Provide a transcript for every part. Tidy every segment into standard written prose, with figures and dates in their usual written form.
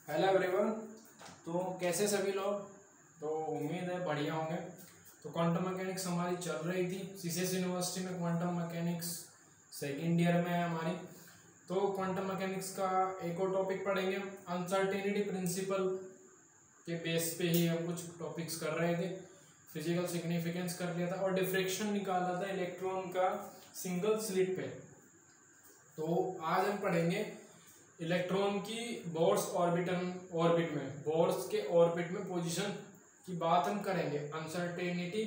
Hello everyone. तो कैसे सभी लोग, तो उम्मीद है बढ़िया होंगे। तो क्वांटम मैकेनिक्स हमारी चल रही थी सीसीएस यूनिवर्सिटी में। क्वांटम मैकेनिक्स सेकेंड ईयर में है हमारी। तो क्वांटम मैकेनिक्स का एक और टॉपिक पढ़ेंगे। अनसर्टेनिटी प्रिंसिपल के बेस पे ही हम कुछ टॉपिक्स कर रहे थे। फिजिकल सिग्निफिकेंस कर लिया था और डिफ्रैक्शन निकाला था इलेक्ट्रॉन का सिंगल स्लिट पे। तो आज हम पढ़ेंगे इलेक्ट्रॉन की बोर्स ऑर्बिट में, बोर्स के ऑर्बिट में पोजीशन की बात हम करेंगे। अनसर्टेनिटी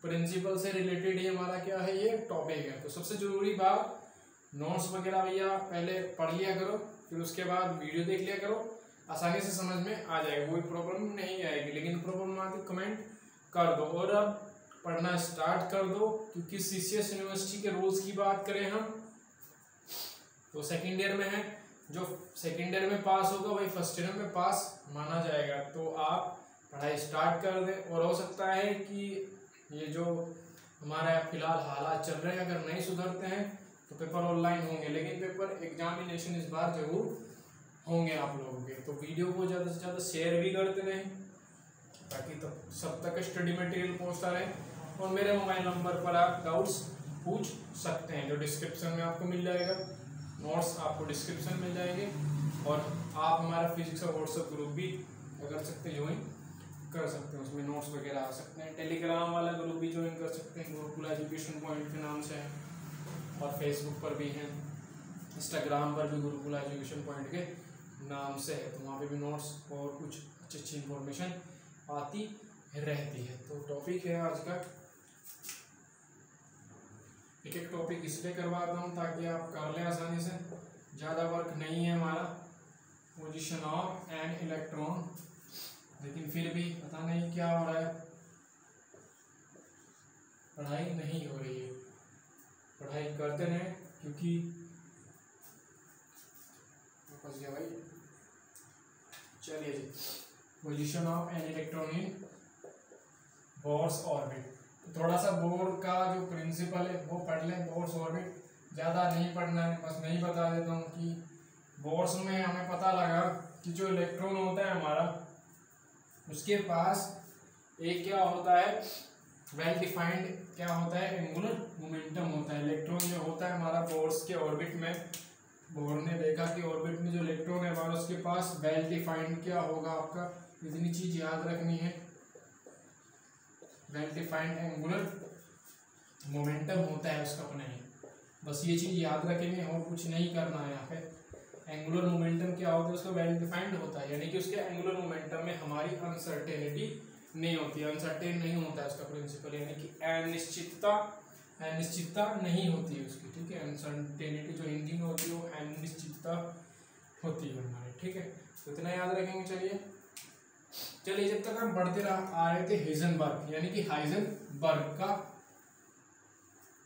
प्रिंसिपल से रिलेटेड ही हमारा क्या है, ये टॉपिक है। तो सबसे जरूरी बात, नोट्स वगैरह भैया पहले पढ़ लिया करो, फिर उसके बाद वीडियो देख लिया करो, आसानी से समझ में आ जाएगा, कोई प्रॉब्लम नहीं आएगी। लेकिन प्रॉब्लम आती कमेंट कर दो और अब पढ़ना स्टार्ट कर दो, क्योंकि सीसीएस यूनिवर्सिटी के रूल्स की बात करें हम तो सेकेंड ईयर में है। जो सेकेंड ईयर में पास होगा वही फर्स्ट ईयर में पास माना जाएगा। तो आप पढ़ाई स्टार्ट कर दें। और हो सकता है कि ये जो हमारा फिलहाल हालात चल रहे हैं, अगर नहीं सुधरते हैं तो पेपर ऑनलाइन होंगे, लेकिन पेपर एग्जामिनेशन इस बार जरूर होंगे आप लोगों के। तो वीडियो को ज़्यादा से ज़्यादा शेयर भी करते रहें ताकि तब सब तक स्टडी मटेरियल पहुँचता रहे। और मेरे मोबाइल नंबर पर आप डाउट्स पूछ सकते हैं, जो डिस्क्रिप्शन में आपको मिल जाएगा। नोट्स आपको डिस्क्रिप्शन मिल जाएंगे। और आप हमारा फिजिक्स का व्हाट्सएप ग्रुप भी अगर सकते ज्वाइन कर सकते हैं, उसमें नोट्स वगैरह आ सकते हैं। टेलीग्राम वाला ग्रुप भी ज्वाइन कर सकते हैं, गुरुकुल एजुकेशन पॉइंट के नाम से है। और फेसबुक पर भी है, इंस्टाग्राम पर भी गुरुकुल एजुकेशन पॉइंट के नाम से है। तो वहाँ पे भी नोट्स और कुछ अच्छी अच्छी इंफॉर्मेशन आती रहती है। तो टॉपिक है आज का, एक एक टॉपिक इसलिए करवाता हूँ ताकि आप कर लें आसानी से, ज़्यादा वर्क नहीं है हमारा। पोजीशन ऑफ एन इलेक्ट्रॉन, लेकिन फिर भी पता नहीं क्या हो रहा है, पढ़ाई नहीं हो रही है। पढ़ाई करते रहें, क्योंकि फंस गया भाई। चलिए जी, position of an electron in Bohr's orbit. थोड़ा सा बोर का जो प्रिंसिपल है वो पढ़ लें। बोर्स ऑर्बिट ज़्यादा नहीं पढ़ना है, बस नहीं बता देता हूँ कि बोर्स में हमें पता लगा कि जो इलेक्ट्रॉन होता है हमारा, उसके पास एक क्या होता है, वेल डिफाइंड क्या होता है, एंगुलर मोमेंटम होता है। इलेक्ट्रॉन जो होता है हमारा बोर्स के ऑर्बिट में, बोर ने देखा कि ऑर्बिट में जो इलेक्ट्रॉन है हमारा, उसके पास वेल डिफाइंड क्या होगा, आपका इतनी चीज़ याद रखनी है, वेल डिफाइंड एंगुलर मोमेंटम होता है उसका अपने ही। बस ये चीज़ याद रखेंगे और कुछ नहीं करना है यहाँ पे। एंगुलर मोमेंटम क्या होता है, उसका वेल डिफाइंड होता है, यानी कि उसके एंगुलर मोमेंटम में हमारी अनसर्टेनिटी नहीं होती है, अनसर्टेन नहीं होता है उसका प्रिंसिपल, यानी कि अनिश्चितता नहीं होती है उसकी। ठीक है, अनसर्टेनिटी जो हिंदी में होती है वो अनिश्चितता होती है हमारी। ठीक है, तो इतना याद रखेंगे। चलिए जब तक हम बढ़ते आ रहे थे हाइजेनबर्ग, यानी कि हाइजेनबर्ग का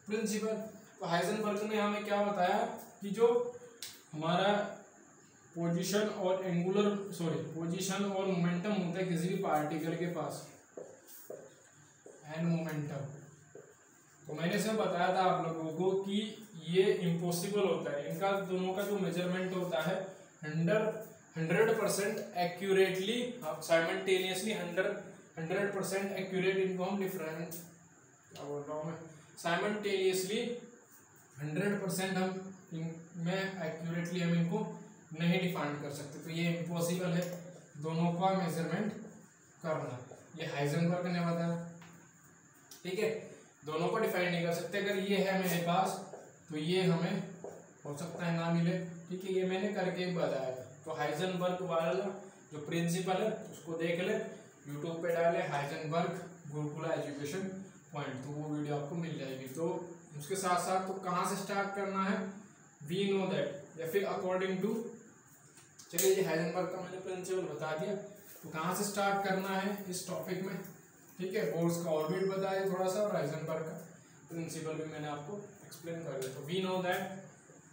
प्रिंसिपल। तो हाइजेनबर्ग ने हमें क्या बताया कि जो हमारा पोजीशन और मोमेंटम होता है किसी भी पार्टिकल के पास, एंड मोमेंटम। तो मैंने सब बताया था आप लोगों को कि ये इम्पॉसिबल होता है, इनका दोनों का जो मेजरमेंट होता है 100% एक्यूरेटली, साइमल्टेनियसली 100% एक्यूरेट, इनको हम डिफरेंट क्या बोल रहा हूँ मैं, साइमल्टेनियसली 100% हम इनमें एक्यूरेटली हम इनको नहीं डिफाइन कर सकते। तो ये इम्पॉसिबल है दोनों का मेजरमेंट करना, ये हाइजेनबर्ग ने बताया। ठीक है, दोनों को डिफाइन नहीं कर सकते। अगर ये है मेरे पास तो ये हमें हो सकता है ना मिले। ठीक है, ये मैंने करके बताया था। तो हाइजेनबर्ग वाला जो प्रिंसिपल है उसको देख ले, यूट्यूब पे डाले हाइजेनबर्ग गुरुकुल एजुकेशन पॉइंट, तो वो वीडियो आपको मिल जाएगी। तो उसके साथ साथ तो कहाँ से स्टार्ट करना है, वी नो दैट, या फिर अकॉर्डिंग टू। चलिए ये हाइजेनबर्ग का मैंने प्रिंसिपल बता दिया, तो कहाँ से स्टार्ट करना है इस टॉपिक में। ठीक है, बोर्स का ऑर्बिट बताया थोड़ा सा, और हाइजेनबर्ग का प्रिंसिपल भी मैंने आपको एक्सप्लेन कर दिया। तो वी नो दैट,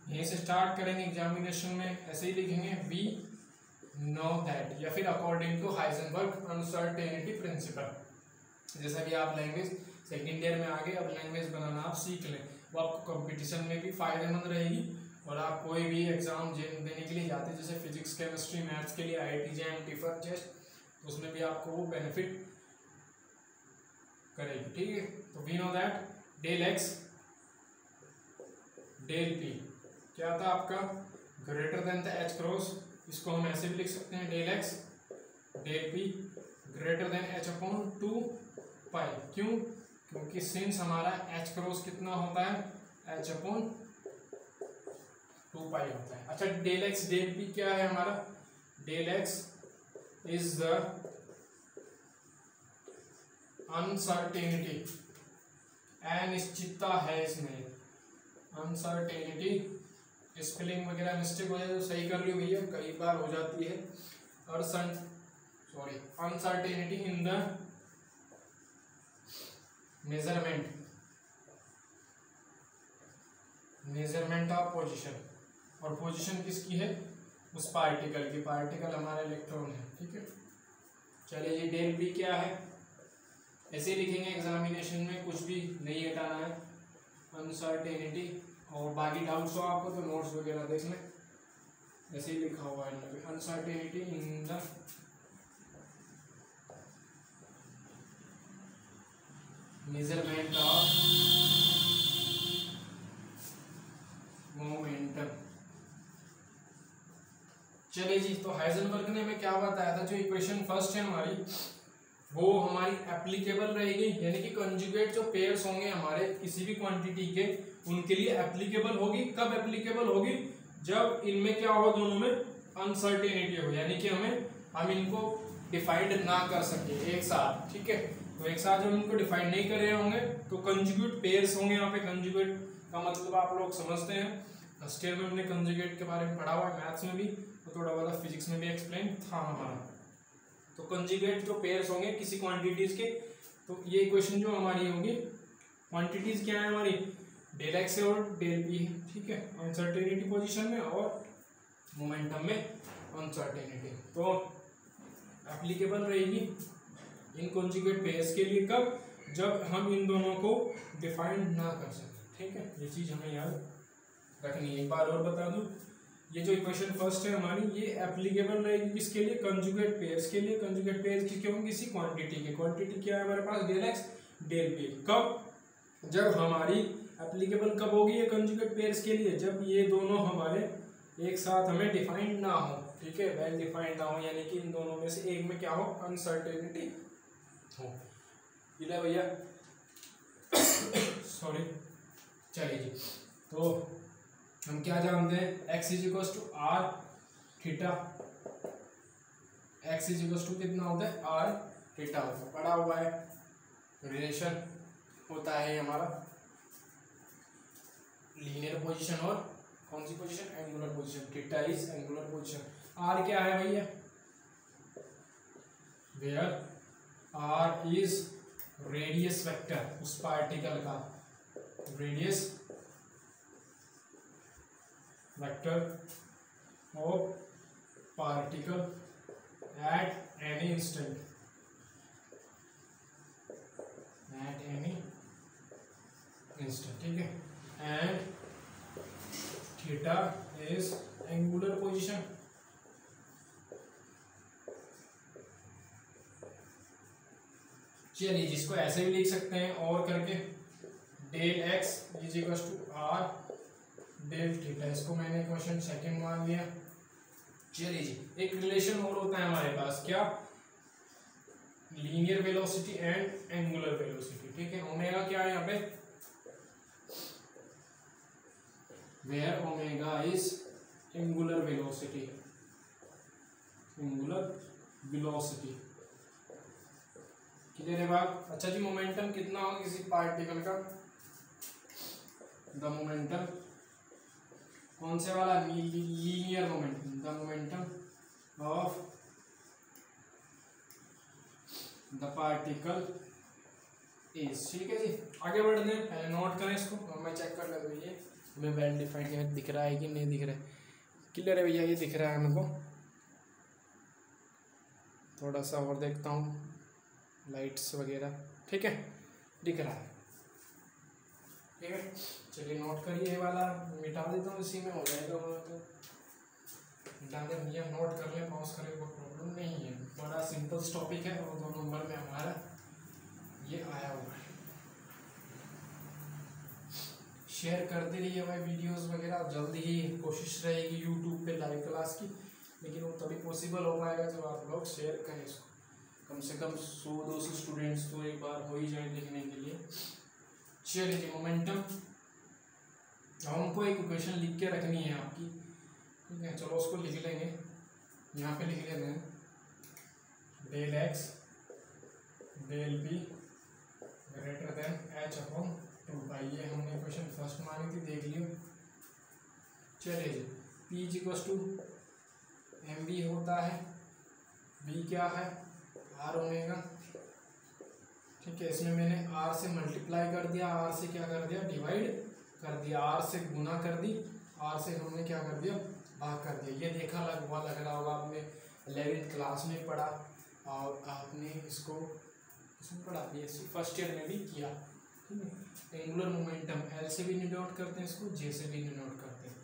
यहीं से स्टार्ट करेंगे। एग्जामिनेशन में ऐसे ही लिखेंगे वी नो दैट, या फिर according to Heisenberg uncertainty principle. जैसा कि आप लैंग्वेज सेकेंड ईयर में आगे अब लैंग्वेज बनाना आप सीख लें, वो आपको कंपटीशन में भी फायदेमंद रहेगी और आप कोई भी एग्जाम देने के लिए जाते हैं जैसे फिजिक्स केमिस्ट्री मैथ्स के लिए IIT JAM टिफर चेस्ट, तो उसमें भी आपको वो बेनिफिट करेगी। ठीक है, तो we know that del x del p क्या था आपका, greater than the h cross, इसको हम ऐसे भी लिख सकते हैं del x del p greater than h upon 2 pi. क्यों, क्योंकि सिंस हमारा एच क्रॉस कितना होता है, एच अपॉन 2 पाई होता है। अच्छा, डेल एक्स डेल पी क्या है हमारा, del x is the uncertainty, अनिश्चितता है इसमें, अनसर्टेनिटी, स्पेलिंग वगैरह मिस्टेक हो जाए तो सही कर लियो भैया, कई बार हो जाती है। और uncertainty in the measurement of position, और पोजीशन किसकी है, उस पार्टिकल की, पार्टिकल हमारा इलेक्ट्रॉन है। ठीक है, चलिए जी, डेल पी क्या है, ऐसे लिखेंगे एग्जामिनेशन में, कुछ भी नहीं हटाना है, अनसर्टेनिटी। और बाकी डाउट्स हो आपको तो नोट्स वगैरह देख लें, ऐसे ही लिखा हुआ है uncertainty in the measurement of momentum. चलिए जी, तो हाइजेनबर्ग ने हमें क्या बताया था, जो इक्वेशन फर्स्ट है हमारी, वो हमारी एप्लीकेबल रहेगी, यानी कि कंजुगेट जो पेयर्स होंगे हमारे किसी भी क्वांटिटी के, उनके लिए एप्लीकेबल होगी। कब एप्लीकेबल होगी, जब इनमें क्या हो, दोनों में अनसर्टेनिटी हो, यानी कि हम इनको डिफाइंड ना कर सके एक साथ। ठीक है, तो एक साथ जब इनको डिफाइंड नहीं कर रहे होंगे तो कंजुगेट पेयर्स होंगे। यहाँ पे कंजुगेट का मतलब आप लोग समझते हैं, फर्स्ट ईयर में हमने कंजुगेट के बारे में पढ़ा हुआ है, मैथ्स में भी, तो थोड़ा बहुत फिजिक्स में भी एक्सप्लेन था हमारा। तो कंजुगेट जो पेयर्स होंगे किसी क्वांटिटीज के, तो ये इक्वेशन जो हमारी होगी, क्वांटिटीज क्या है हमारी, डेल एक्स और डेल पी है। ठीक है, अनसर्टेनिटी पोजीशन में और मोमेंटम में अनसर्टेनिटी, तो एप्लीकेबल रहेगी इन कंजुगेट पेयर्स के लिए। कब, जब हम इन दोनों को डिफाइन ना कर सकें। ठीक है, ये चीज हमें याद रखनी है। एक बार और बता दूं, ये जो इक्वेशन फर्स्ट है हमारी, ये एप्लीकेबल रहेगी किसके लिए, कंजुगेट पेयर्स के लिए। कंजुगेट पेयर्स किसके होंगे, किसी क्वांटिटी के। क्वांटिटी क्या है हमारे पास, डेल एक्स डेल पी। कब, जब हमारी एप्लीकेबल कब होगी ये कंजुगेट पेयर्स के लिए, जब ये दोनों हमारे एक साथ हमें डिफाइंड ना हो। ठीक है, वेल डिफाइंड ना हो, यानी कि इन दोनों में से एक में क्या हो, अनसर्टेनिटी हो। ये भैया सॉरी, चलिए जी, तो हम क्या जानते हैं, x is equal to r theta, x is equal to कितना होता है, आर थीटा होता है, पढ़ा हुआ है, रिलेशन होता है हमारा लीनियर पोजीशन और कौन सी position, angular position, theta is angular position. R क्या है भैया, where R is radius vector, उस पार्टिकल का radius vector of particle at any instant, at any instant. ठीक है, and theta is angular position. चलिए, जिसको ऐसे भी लिख सकते हैं और करके, del x is equal to R del theta, इसको मैंने क्वेश्चन सेकंड मान लिया। चलिए जी, एक रिलेशन और होता है हमारे पास, क्या, linear velocity and angular velocity. ठीक है, ओमेगा क्या है यहाँ पे, where omega is angular velocity, angular velocity. Clear है बात। अच्छा जी, मोमेंटम कितना होगा किसी पार्टिकल का, द मोमेंटम, कौन से वाला, linear momentum, the momentum of the particle is. ठीक है जी, आगे बढ़ते हैं, पहले नोट करें इसको और मैं चेक कर लेता हूँ ये हमें वेल डिफाइंड दिख रहा है कि नहीं दिख रहा है। क्लियर है भैया, ये दिख रहा है मेरे को, थोड़ा सा और देखता हूँ लाइट्स वगैरह। ठीक है, दिख रहा है, ठीक है, चलिए नोट करिए, ये वाला मिटा देता हूँ, इसी में हो जाएगा वो तो मिटा दे भैया, नोट कर ले, पॉज करें, कोई प्रॉब्लम नहीं है, बड़ा सिंपल टॉपिक है और 2 नंबर में हमारा ये आया हुआ है। शेयर करते रहिए भाई वीडियोस वगैरह, जल्दी ही कोशिश रहेगी यूट्यूब पे लाइव क्लास की, लेकिन वो तभी पॉसिबल हो पाएगा जब आप लोग शेयर करें इसको, कम से कम 100-200 स्टूडेंट्स तो एक बार हो ही जाए लिखने के लिए। चलिए जी, मोमेंटम, हमको एक इक्वेशन लिख के रखनी है आपकी, ठीक है, चलो उसको लिख लेंगे, यहाँ पे लिख लेते हैं del x del b greater than h upon 2 ये हमने इक्वेशन फर्स्ट मानी थी, देख लियो। चलिए जी, P is equal to M B होता है, बी क्या है आर ओमेगा, ठीक है, इसमें मैंने आर से मल्टीप्लाई कर दिया, आर से क्या कर दिया डिवाइड कर दिया, आर से गुना कर दी, आर से हमने क्या कर दिया भाग कर दिया। ये देखा लग रहा होगा आपने 11th क्लास में पढ़ा और आपने इसको इसमें पढ़ा BSc फर्स्ट ईयर में भी किया, ठीक है। एंगुलर मोमेंटम एल से भी डिनोट करते हैं इसको, जे से भी डिनोट करते हैं,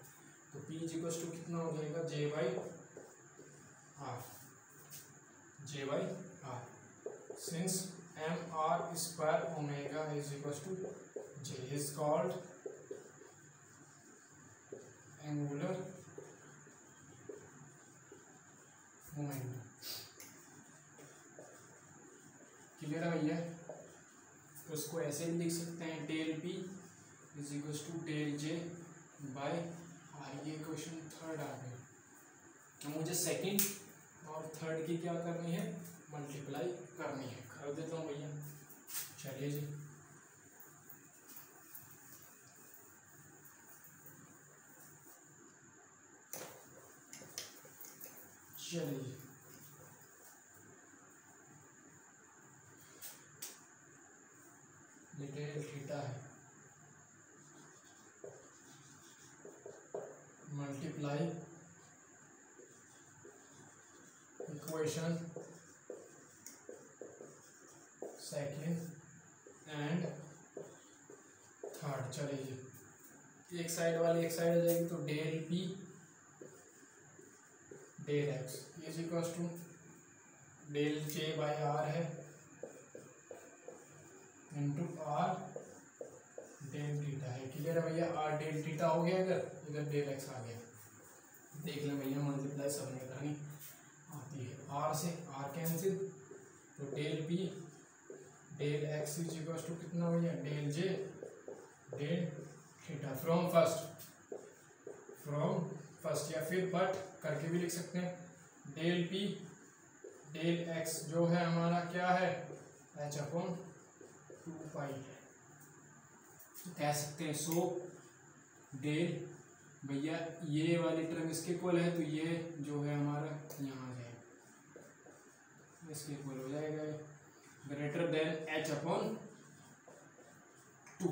तो पी इज इक्वल टू कितना हो जाएगा J by R, J by R, since M R square omega is equal to J is called angular momentum. Clear है भैया? तो इसको ऐसे भी लिख सकते हैं del P is equal to del J by R, ये क्वेश्चन थर्ड आ गया। तो मुझे सेकंड और थर्ड की क्या करनी है मल्टीप्लाई करनी है, कर देता हूँ भैया। चलिए जी, चलिए डेल थीटा है multiply equation second and third. चलिए एक साइड वाली एक साइड हो जाएगी, तो del p del x is equal to del j by r है इंटू आर डेल थीटा है। क्लियर है भैया? आर डेल थीटा हो गया, इधर डेल एक्स आ गया, देख ले भैया, मल्टीप्लाई सब में करनी आती है, आर से आर कैंसिल, तो del p del x is equal to कितना भैया del j del theta from first या फिर बट करके भी लिख सकते हैं, डेल पी डेल एक्स जो है हमारा क्या है एच अपॉन 2 पाई है, कह सकते हैं। सो डेल भैया ये वाली टर्म इसके इक्वल है, तो ये जो है हमारा यहाँ है इसके इक्वल हो जाएगा ग्रेटर देन एच अपॉन 2,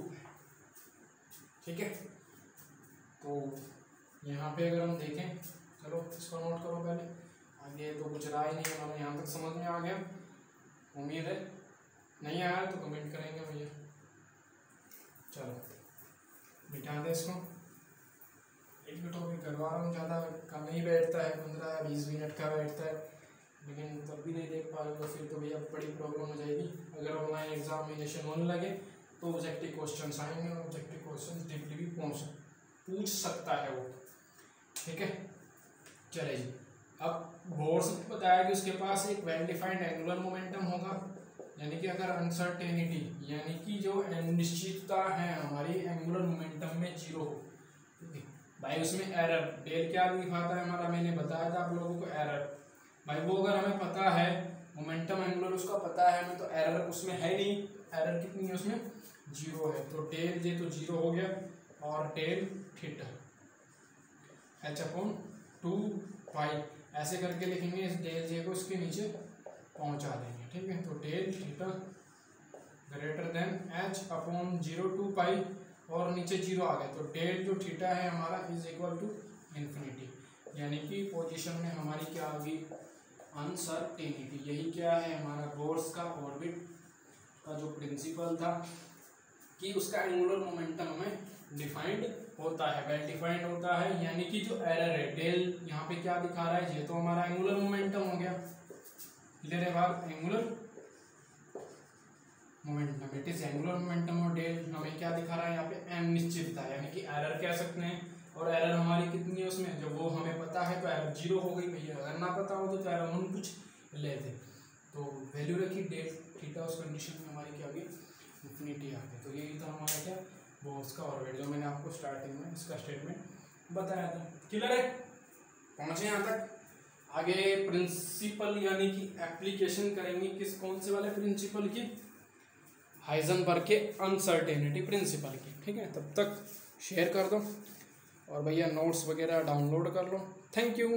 ठीक है। तो यहाँ पे अगर हम देखें, चलो इसको नोट करो पहले, आगे तो कुछ रहा ही नहीं हमारा, यहाँ तक समझ में आ गया, उम्मीद है। नहीं आया तो कमेंट करेंगे भैया। चलो मिटा दे इसको, एक भी टॉपिक करवा रहा हूँ, ज़्यादा कम ही बैठता है, 15-20 मिनट का बैठता है, लेकिन तब भी नहीं देख पा रहे तो फिर तो भैया बड़ी प्रॉब्लम हो जाएगी। अगर ऑनलाइन एग्जामिनेशन होने लगे तो ऑब्जेक्टिव क्वेश्चन आएंगे, और ऑब्जेक्टिव क्वेश्चन डिग्री भी पूछ सकता है वो, ठीक है। चले जी, अब बोर्ड से बताया कि उसके पास एक वेल डिफाइंड एंगुलर मोमेंटम होगा, यानी कि अगर अनसर्टेनिटी यानी कि जो अनिश्चितता है हमारी एंगुलर मोमेंटम में 0 हो, भाई उसमें एरर डेल क्या दिखाता है हमारा, मैंने बताया था आप लोगों को एरर, भाई वो अगर हमें पता है मोमेंटम एंगुलर उसका पता है हमें, तो एरर उसमें है नहीं, एरर कितनी है उसमें 0 है, तो डेल जे तो 0 हो गया, और डेल थीटा एच अपॉन 2 पाई ऐसे करके लिखेंगे, इस डेल जे को इसके नीचे पहुंचा देंगे, ठीक है। तो del theta greater than h upon 0 2 pi और नीचे 0 आ गया, तो डेल जो थीटा है हमारा इज इक्वल टू इन्फिनिटी, यानी कि पोजीशन में हमारी क्या होगी अनसर्टेनिटी। यही क्या है हमारा बोर्स का ऑर्बिट का जो प्रिंसिपल था, कि उसका एंगुलर मोमेंटम हमें डिफाइंड होता है, वेल डिफाइंड होता है। यानी कि जो एरर है डेल यहाँ पे क्या दिखा रहा है, ये तो हमारा एंगुलर मोमेंटम हो गया, क्लियर है बात, angular momentum, it is angular momentum, और डेल हमें क्या दिखा रहा है यहाँ पे एम निश्चितता, यानी कि एरर कह सकते हैं। और एरर हमारी कितनी है उसमें, जब वो हमें पता है तो एरर 0 हो गई भैया, अगर ना पता हो तो एरर हम कुछ लेते। तो वैल्यू रखी डेल थीटा, उस कंडीशन में हमारी क्या होगी, इंफिनिटी आ गई। तो यही था हमारा क्या, बोर्स का ऑर्बिट, जो मैंने आपको स्टार्टिंग में इसका स्टेटमेंट बताया था। क्लियर है, पहुंचे यहाँ तक। आगे प्रिंसिपल यानी कि एप्लीकेशन करेंगे किस, कौन से वाले प्रिंसिपल की, हाइजेनबर्ग के अनसर्टेनिटी प्रिंसिपल की। ठीक है, तब तक शेयर कर दो और भैया नोट्स वगैरह डाउनलोड कर लो। Thank you.